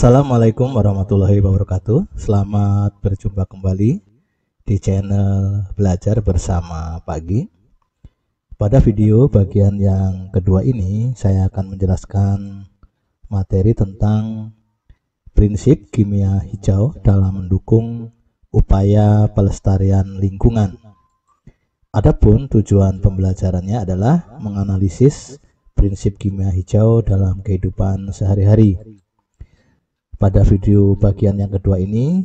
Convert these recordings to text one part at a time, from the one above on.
Assalamualaikum warahmatullahi wabarakatuh. Selamat berjumpa kembali di channel Belajar Bersama Pagi. Pada video bagian yang kedua ini, saya akan menjelaskan materi tentang prinsip kimia hijau dalam mendukung upaya pelestarian lingkungan. Adapun tujuan pembelajarannya adalah menganalisis prinsip kimia hijau dalam kehidupan sehari-hari. Pada video bagian yang kedua ini,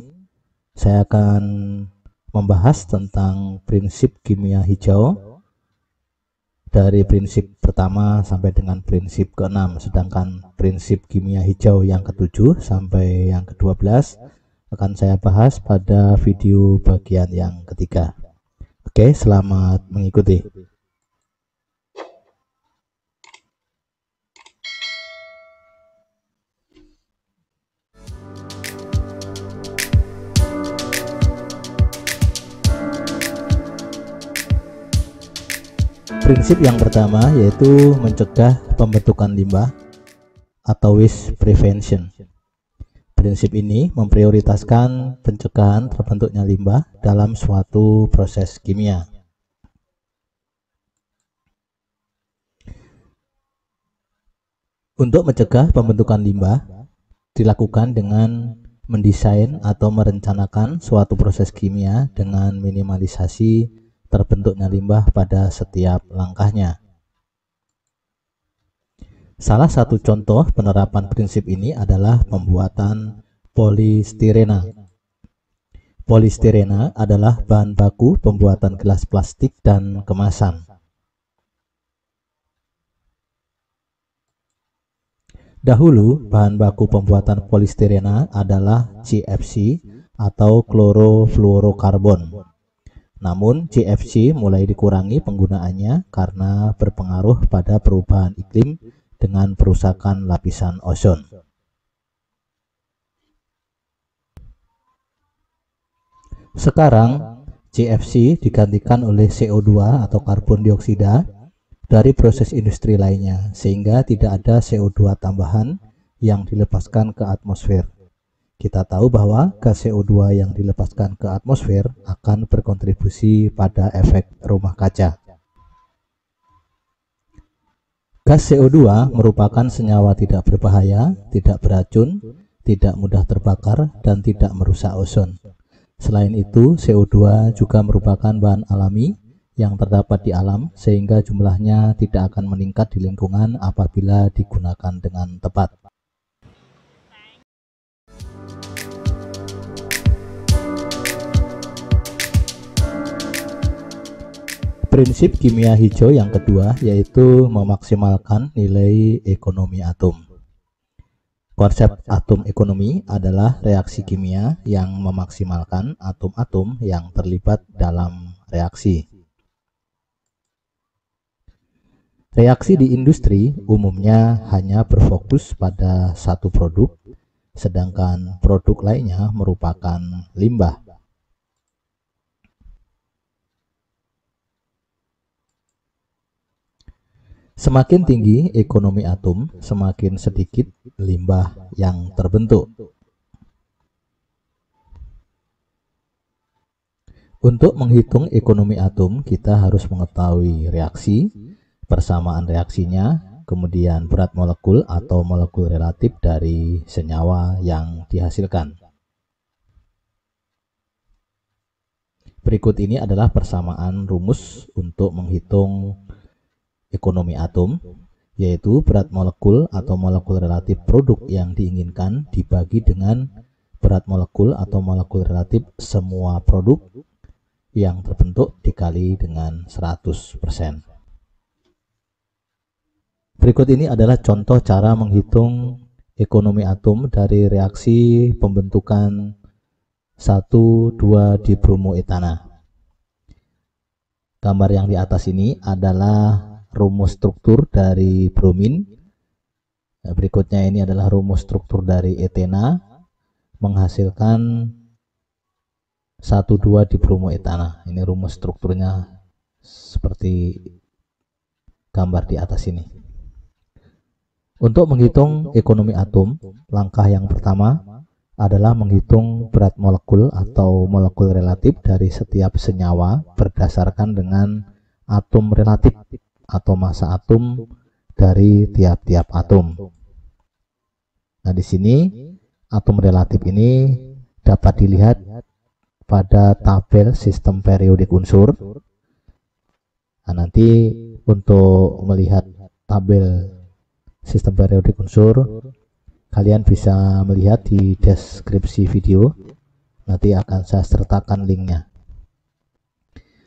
saya akan membahas tentang prinsip kimia hijau dari prinsip pertama sampai dengan prinsip ke-6, sedangkan prinsip kimia hijau yang ke-7 sampai yang ke-12 akan saya bahas pada video bagian yang ketiga. Oke, selamat mengikuti. Prinsip yang pertama yaitu mencegah pembentukan limbah atau waste prevention. Prinsip ini memprioritaskan pencegahan terbentuknya limbah dalam suatu proses kimia. Untuk mencegah pembentukan limbah dilakukan dengan mendesain atau merencanakan suatu proses kimia dengan minimalisasi terbentuknya limbah pada setiap langkahnya. Salah satu contoh penerapan prinsip ini adalah pembuatan polistirena. Polistirena adalah bahan baku pembuatan gelas plastik dan kemasan. Dahulu, bahan baku pembuatan polistirena adalah CFC atau klorofluorokarbon. Namun CFC mulai dikurangi penggunaannya karena berpengaruh pada perubahan iklim dengan perusakan lapisan ozon. Sekarang CFC digantikan oleh CO2 atau karbon dioksida dari proses industri lainnya, sehingga tidak ada CO2 tambahan yang dilepaskan ke atmosfer. Kita tahu bahwa gas CO2 yang dilepaskan ke atmosfer akan berkontribusi pada efek rumah kaca. Gas CO2 merupakan senyawa tidak berbahaya, tidak beracun, tidak mudah terbakar, dan tidak merusak ozon. Selain itu, CO2 juga merupakan bahan alami yang terdapat di alam, sehingga jumlahnya tidak akan meningkat di lingkungan apabila digunakan dengan tepat. Prinsip kimia hijau yang kedua yaitu memaksimalkan nilai ekonomi atom. Konsep atom ekonomi adalah reaksi kimia yang memaksimalkan atom-atom yang terlibat dalam reaksi. Reaksi di industri umumnya hanya berfokus pada satu produk, sedangkan produk lainnya merupakan limbah. Semakin tinggi ekonomi atom, semakin sedikit limbah yang terbentuk. Untuk menghitung ekonomi atom, kita harus mengetahui reaksi, persamaan reaksinya, kemudian berat molekul atau molekul relatif dari senyawa yang dihasilkan. Berikut ini adalah persamaan rumus untuk menghitung ekonomi atom, yaitu berat molekul atau molekul relatif produk yang diinginkan dibagi dengan berat molekul atau molekul relatif semua produk yang terbentuk dikali dengan 100%. Berikut ini adalah contoh cara menghitung ekonomi atom dari reaksi pembentukan 1,2-dibromoetana. Gambar yang di atas ini adalah rumus struktur dari bromin. Berikutnya ini adalah rumus struktur dari etena menghasilkan 1,2-dibromoetana. Ini rumus strukturnya seperti gambar di atas ini. Untuk menghitung ekonomi atom, langkah yang pertama adalah menghitung berat molekul atau molekul relatif dari setiap senyawa berdasarkan dengan atom relatif atau massa atom dari tiap-tiap atom. Nah, di sini atom relatif ini dapat dilihat pada tabel sistem periodik unsur. Nah, nanti untuk melihat tabel sistem periodik unsur, kalian bisa melihat di deskripsi video, nanti akan saya sertakan linknya.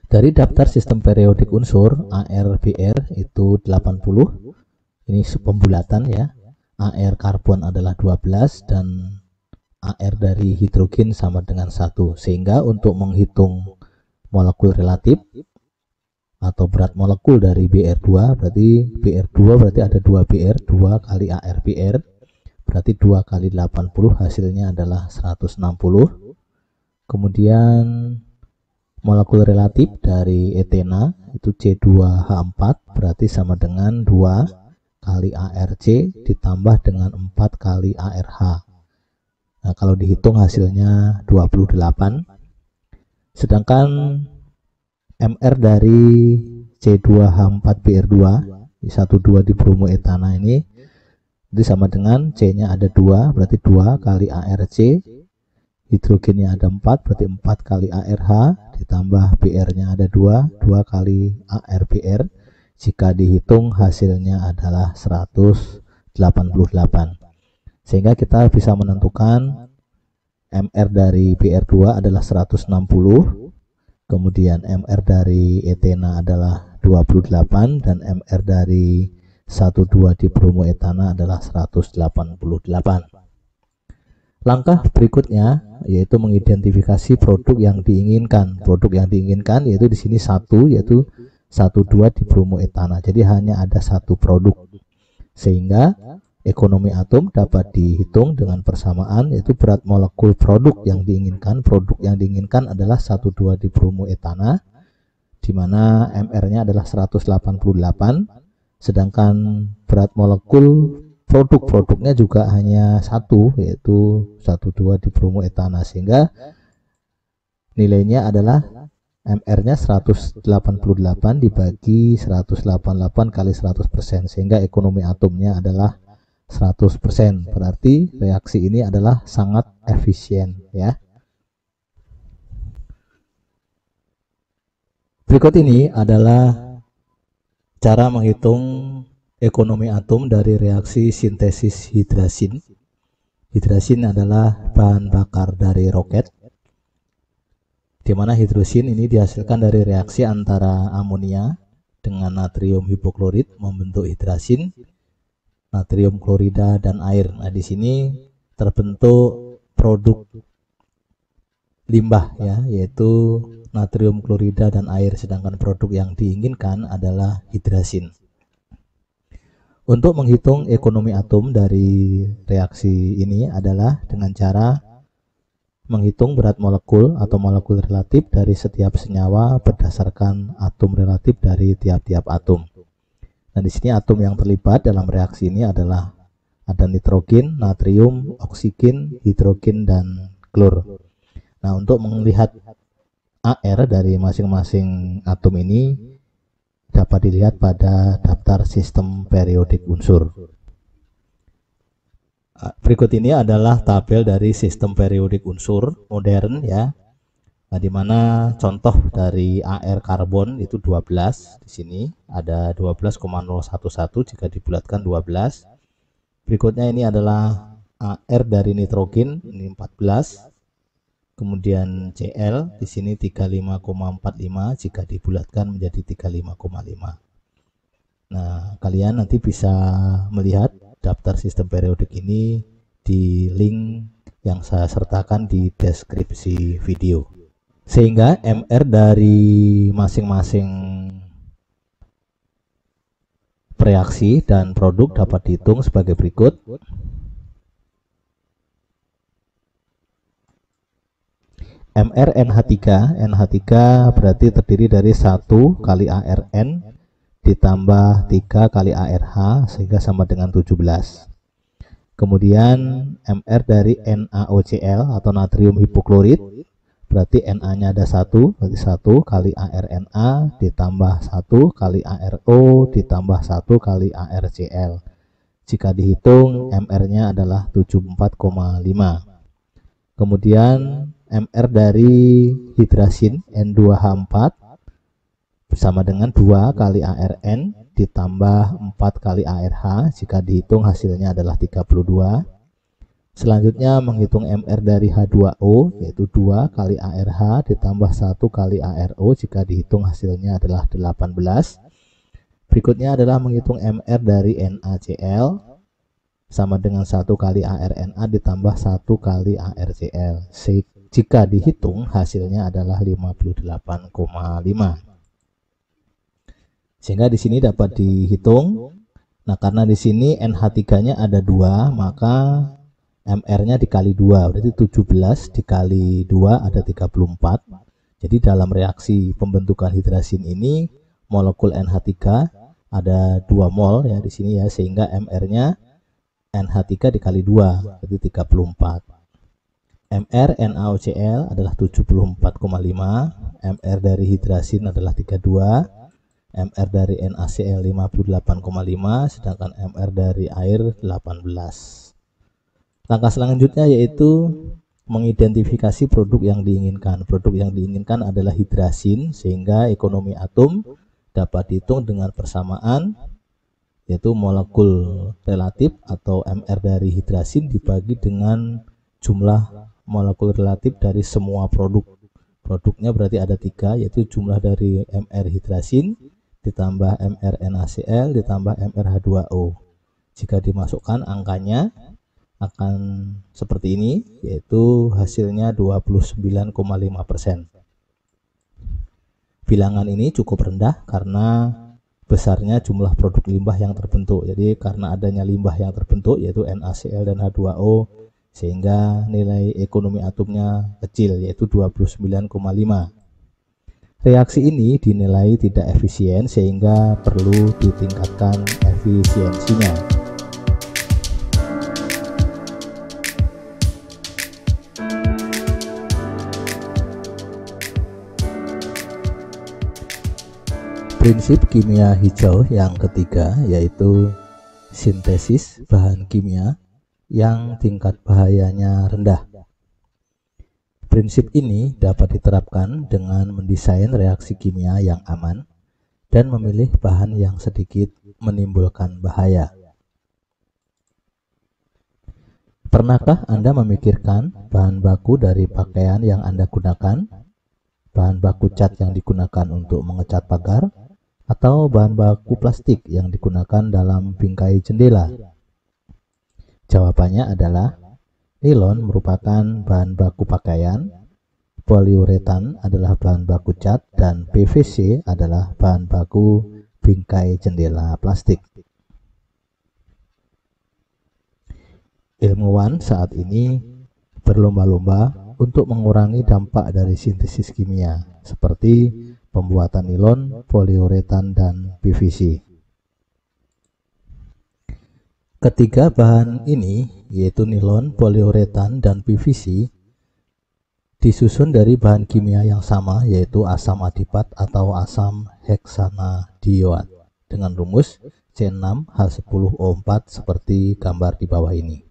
Dari daftar sistem periodik unsur ARBR itu 80, ini pembulatan ya. AR karbon adalah 12 dan AR dari hidrogen sama dengan 1, sehingga untuk menghitung molekul relatif atau berat molekul dari BR2, berarti BR2 berarti ada 2 BR, 2 kali ARBR, berarti 2 kali 80 hasilnya adalah 160. Kemudian molekul relatif dari etena itu C2H4 berarti sama dengan 2 kali ARC ditambah dengan 4 kali ARH. Nah, kalau dihitung hasilnya 28. Sedangkan MR dari C2H4BR2 di 12 di bromoetana ini sama dengan C-nya ada 2, berarti 2 kali ARC, hidrogennya ada 4, berarti 4 kali ARH, ditambah BR-nya ada 2, 2 kali ARBR. Jika dihitung hasilnya adalah 188. Sehingga kita bisa menentukan MR dari BR2 adalah 160, kemudian MR dari etena adalah 28 dan MR dari 12 di bromoetana adalah 188. Langkah berikutnya yaitu mengidentifikasi produk yang diinginkan. Produk yang diinginkan yaitu di sini 1, yaitu 12 di bromoetana. Jadi hanya ada satu produk. Sehingga ekonomi atom dapat dihitung dengan persamaan, yaitu berat molekul produk yang diinginkan. Produk yang diinginkan adalah 12 di bromoetana, di mana MR-nya adalah 188, sedangkan berat molekul produk-produknya juga hanya satu, yaitu 12 di bromoetana, sehingga nilainya adalah MR-nya 188 dibagi 188 kali 100%, sehingga ekonomi atomnya adalah 100%. Berarti reaksi ini adalah sangat efisien ya. Berikut ini adalah cara menghitung ekonomi atom dari reaksi sintesis hidrasin. Hidrasin adalah bahan bakar dari roket, di mana hidrosin ini dihasilkan dari reaksi antara amonia dengan natrium hipoklorit membentuk hidrasin, natrium klorida dan air. Nah, di sini terbentuk produk limbah ya, yaitu natrium klorida dan air, sedangkan produk yang diinginkan adalah hidrasin. Untuk menghitung ekonomi atom dari reaksi ini adalah dengan cara menghitung berat molekul atau molekul relatif dari setiap senyawa berdasarkan atom relatif dari tiap-tiap atom. Nah, di sini atom yang terlibat dalam reaksi ini adalah ada nitrogen, natrium, oksigen, hidrogen, dan klor. Nah, untuk melihat AR dari masing-masing atom ini dapat dilihat pada daftar sistem periodik unsur. Berikut ini adalah tabel dari sistem periodik unsur modern ya. Nah, di mana contoh dari AR karbon itu 12, di sini ada 12,011 jika dibulatkan 12. Berikutnya ini adalah AR dari nitrogen, ini 14. Kemudian Cl di sini 35,45 jika dibulatkan menjadi 35,5. Nah, kalian nanti bisa melihat daftar sistem periodik ini di link yang saya sertakan di deskripsi video. Sehingga MR dari masing-masing reaksi dan produk dapat dihitung sebagai berikut. MR NH3 berarti terdiri dari 1 kali ARN ditambah 3 kali ARH sehingga sama dengan 17. Kemudian MR dari NaOCl atau natrium hipoklorit, berarti Na-nya ada 1, berarti 1 kali ArNa ditambah 1 kali ArO ditambah 1 kali ArCl. Jika dihitung MR-nya adalah 74,5. Kemudian MR dari hidrasin N2H4 bersama dengan 2 kali ArN ditambah 4 kali ArH. Jika dihitung hasilnya adalah 32. Selanjutnya menghitung MR dari H2O, yaitu 2 kali ArH ditambah 1 kali ArO. Jika dihitung hasilnya adalah 18. Berikutnya adalah menghitung MR dari NaCl sama dengan 1 kali ArNa ditambah 1 kali ArCl. Jika dihitung hasilnya adalah 58,5. Sehingga di sini dapat dihitung. Nah, karena di sini NH3-nya ada 2, maka MR-nya dikali 2, berarti 17 dikali 2 ada 34. Jadi dalam reaksi pembentukan hidrasin ini molekul NH3 ada 2 mol ya di sini ya, sehingga MR-nya NH3 dikali 2 berarti 34. MR NaOCl adalah 74,5, MR dari hidrasin adalah 32, MR dari NaCl 58,5, sedangkan MR dari air 18. Langkah selanjutnya yaitu mengidentifikasi produk yang diinginkan. Produk yang diinginkan adalah hidrasin, sehingga ekonomi atom dapat dihitung dengan persamaan, yaitu molekul relatif atau MR dari hidrasin dibagi dengan jumlah molekul relatif dari semua produk. Produknya berarti ada 3, yaitu jumlah dari MR hidrasin ditambah MR NaCl ditambah MR H2O. Jika dimasukkan angkanya akan seperti ini, yaitu hasilnya 29,5%. Bilangan ini cukup rendah karena besarnya jumlah produk limbah yang terbentuk. Jadi karena adanya limbah yang terbentuk yaitu NaCl dan H2O, sehingga nilai ekonomi atomnya kecil yaitu 29,5. Reaksi ini dinilai tidak efisien sehingga perlu ditingkatkan efisiensinya. Prinsip kimia hijau yang ketiga yaitu sintesis bahan kimia yang tingkat bahayanya rendah. Prinsip ini dapat diterapkan dengan mendesain reaksi kimia yang aman dan memilih bahan yang sedikit menimbulkan bahaya. Pernahkah Anda memikirkan bahan baku dari pakaian yang Anda gunakan, bahan baku cat yang digunakan untuk mengecat pagar, atau bahan baku plastik yang digunakan dalam bingkai jendela? Jawabannya adalah nilon merupakan bahan baku pakaian, poliuretan adalah bahan baku cat, dan PVC adalah bahan baku bingkai jendela plastik. Ilmuwan saat ini berlomba-lomba untuk mengurangi dampak dari sintesis kimia, seperti pembuatan nilon, poliuretan, dan PVC. Ketiga bahan ini, yaitu nilon, poliuretan, dan PVC, disusun dari bahan kimia yang sama, yaitu asam adipat atau asam heksanadioat dengan rumus C6H10O4 seperti gambar di bawah ini.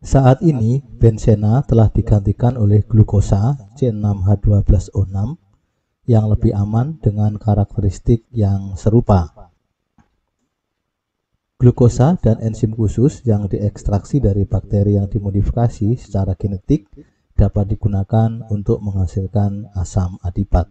Saat ini benzena telah digantikan oleh glukosa C6H12O6 yang lebih aman dengan karakteristik yang serupa. Glukosa dan enzim khusus yang diekstraksi dari bakteri yang dimodifikasi secara genetik dapat digunakan untuk menghasilkan asam adipat.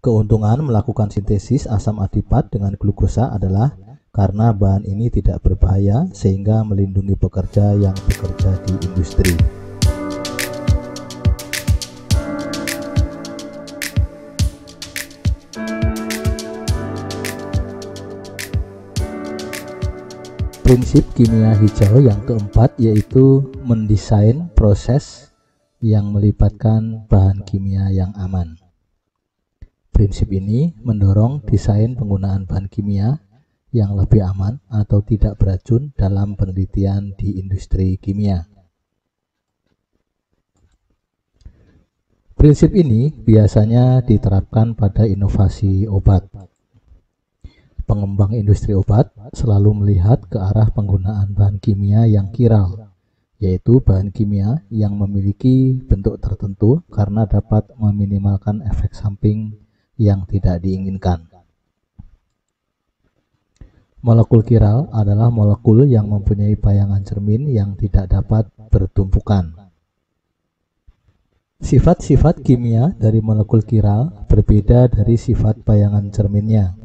Keuntungan melakukan sintesis asam adipat dengan glukosa adalah karena bahan ini tidak berbahaya sehingga melindungi pekerja yang bekerja di industri. Prinsip kimia hijau yang keempat yaitu mendesain proses yang melibatkan bahan kimia yang aman. Prinsip ini mendorong desain penggunaan bahan kimia yang lebih aman atau tidak beracun dalam penelitian di industri kimia. Prinsip ini biasanya diterapkan pada inovasi obat. Pengembang industri obat selalu melihat ke arah penggunaan bahan kimia yang kiral, yaitu bahan kimia yang memiliki bentuk tertentu karena dapat meminimalkan efek samping yang tidak diinginkan. Molekul kiral adalah molekul yang mempunyai bayangan cermin yang tidak dapat bertumpukan. Sifat-sifat kimia dari molekul kiral berbeda dari sifat bayangan cerminnya,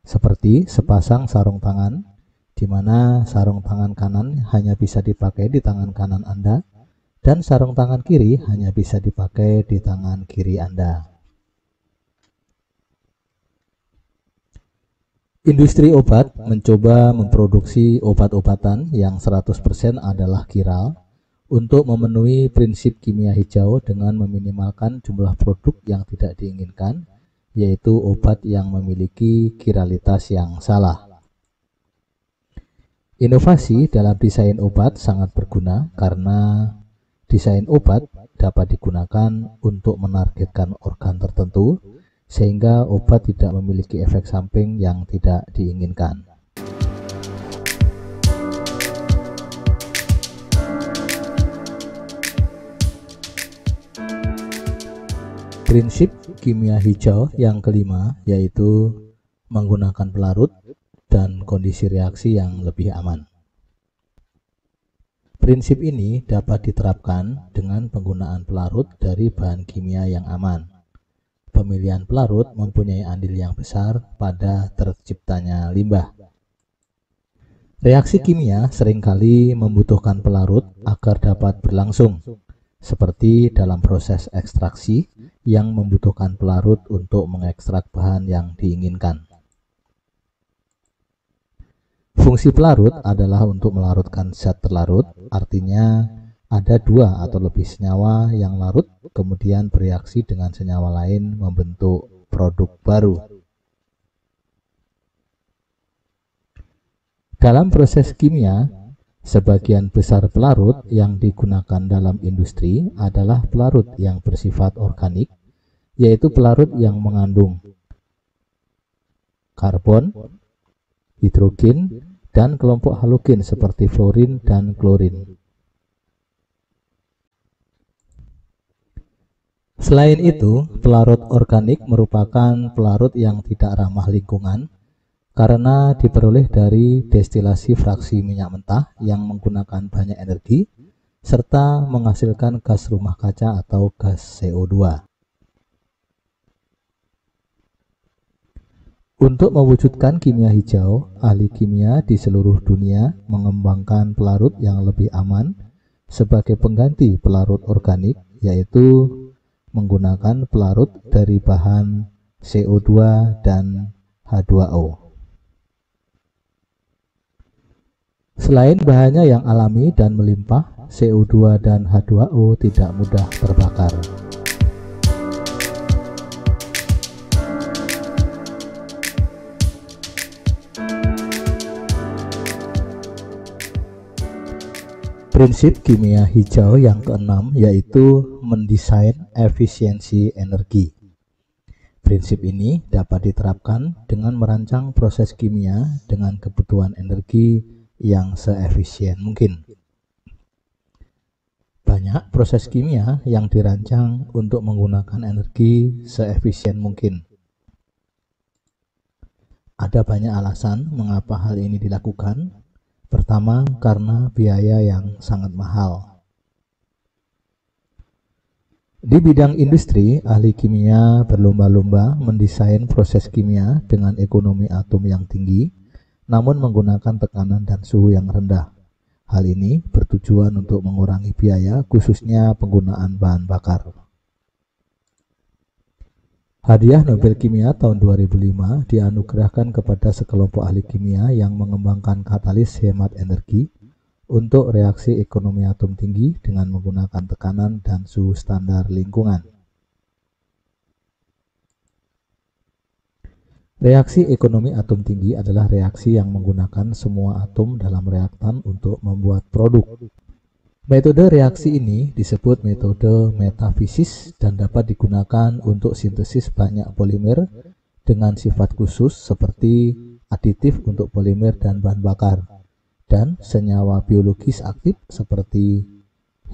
seperti sepasang sarung tangan, di mana sarung tangan kanan hanya bisa dipakai di tangan kanan Anda, dan sarung tangan kiri hanya bisa dipakai di tangan kiri Anda. Industri obat mencoba memproduksi obat-obatan yang 100% adalah kiral untuk memenuhi prinsip kimia hijau dengan meminimalkan jumlah produk yang tidak diinginkan, yaitu obat yang memiliki kiralitas yang salah. Inovasi dalam desain obat sangat berguna karena desain obat dapat digunakan untuk menargetkan organ tertentu sehingga obat tidak memiliki efek samping yang tidak diinginkan. Prinsip kimia hijau yang kelima yaitu menggunakan pelarut dan kondisi reaksi yang lebih aman. Prinsip ini dapat diterapkan dengan penggunaan pelarut dari bahan kimia yang aman. Pemilihan pelarut mempunyai andil yang besar pada terciptanya limbah. Reaksi kimia seringkali membutuhkan pelarut agar dapat berlangsung, seperti dalam proses ekstraksi yang membutuhkan pelarut untuk mengekstrak bahan yang diinginkan. Fungsi pelarut adalah untuk melarutkan zat terlarut, artinya ada dua atau lebih senyawa yang larut kemudian bereaksi dengan senyawa lain membentuk produk baru. Dalam proses kimia, sebagian besar pelarut yang digunakan dalam industri adalah pelarut yang bersifat organik, yaitu pelarut yang mengandung karbon, hidrogen, dan kelompok halogen seperti fluorin dan klorin. Selain itu, pelarut organik merupakan pelarut yang tidak ramah lingkungan karena diperoleh dari destilasi fraksi minyak mentah yang menggunakan banyak energi serta menghasilkan gas rumah kaca atau gas CO2. Untuk mewujudkan kimia hijau, ahli kimia di seluruh dunia mengembangkan pelarut yang lebih aman sebagai pengganti pelarut organik, yaitu menggunakan pelarut dari bahan CO2 dan H2O. Selain bahannya yang alami dan melimpah, CO2 dan H2O tidak mudah terbakar. Prinsip kimia hijau yang keenam yaitu mendesain efisiensi energi. Prinsip ini dapat diterapkan dengan merancang proses kimia dengan kebutuhan energi yang seefisien mungkin. Banyak proses kimia yang dirancang untuk menggunakan energi seefisien mungkin. Ada banyak alasan mengapa hal ini dilakukan. Pertama, karena biaya yang sangat mahal. Di bidang industri, ahli kimia berlomba-lomba mendesain proses kimia dengan ekonomi atom yang tinggi, namun menggunakan tekanan dan suhu yang rendah. Hal ini bertujuan untuk mengurangi biaya, khususnya penggunaan bahan bakar. Hadiah Nobel Kimia tahun 2005 dianugerahkan kepada sekelompok ahli kimia yang mengembangkan katalis hemat energi untuk reaksi ekonomi atom tinggi dengan menggunakan tekanan dan suhu standar lingkungan. Reaksi ekonomi atom tinggi adalah reaksi yang menggunakan semua atom dalam reaktan untuk membuat produk. Metode reaksi ini disebut metode metafisis dan dapat digunakan untuk sintesis banyak polimer dengan sifat khusus seperti aditif untuk polimer dan bahan bakar, dan senyawa biologis aktif seperti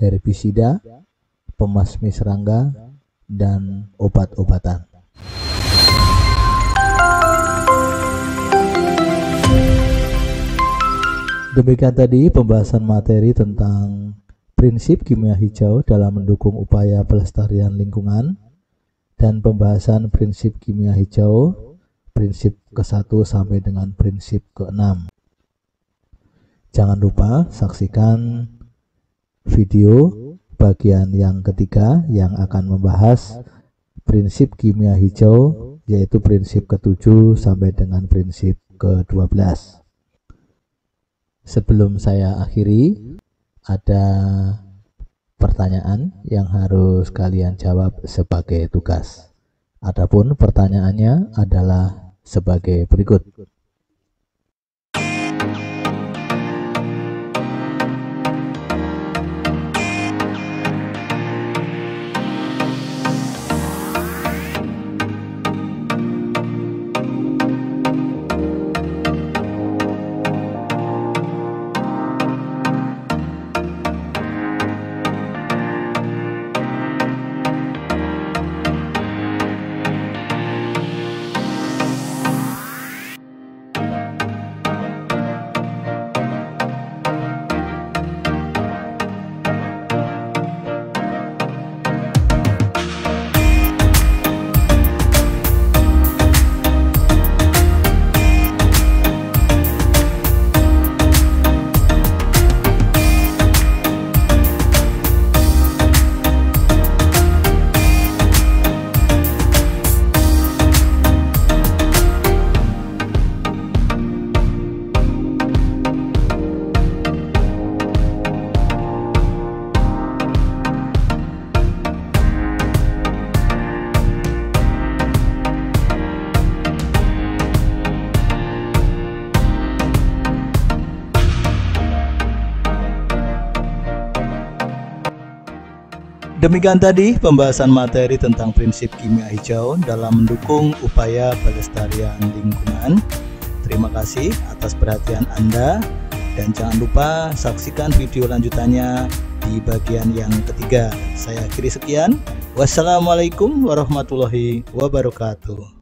herbisida, pemasmi serangga, dan obat-obatan. Demikian tadi pembahasan materi tentang prinsip kimia hijau dalam mendukung upaya pelestarian lingkungan dan pembahasan prinsip kimia hijau prinsip ke-1 sampai dengan prinsip ke-6. Jangan lupa saksikan video bagian yang ketiga yang akan membahas prinsip kimia hijau, yaitu prinsip ke-7 sampai dengan prinsip ke-12. Sebelum saya akhiri, ada pertanyaan yang harus kalian jawab sebagai tugas. Adapun pertanyaannya adalah sebagai berikut. Demikian tadi pembahasan materi tentang prinsip kimia hijau dalam mendukung upaya pelestarian lingkungan. Terima kasih atas perhatian Anda dan jangan lupa saksikan video lanjutannya di bagian yang ketiga. Saya akhiri sekian. Wassalamualaikum warahmatullahi wabarakatuh.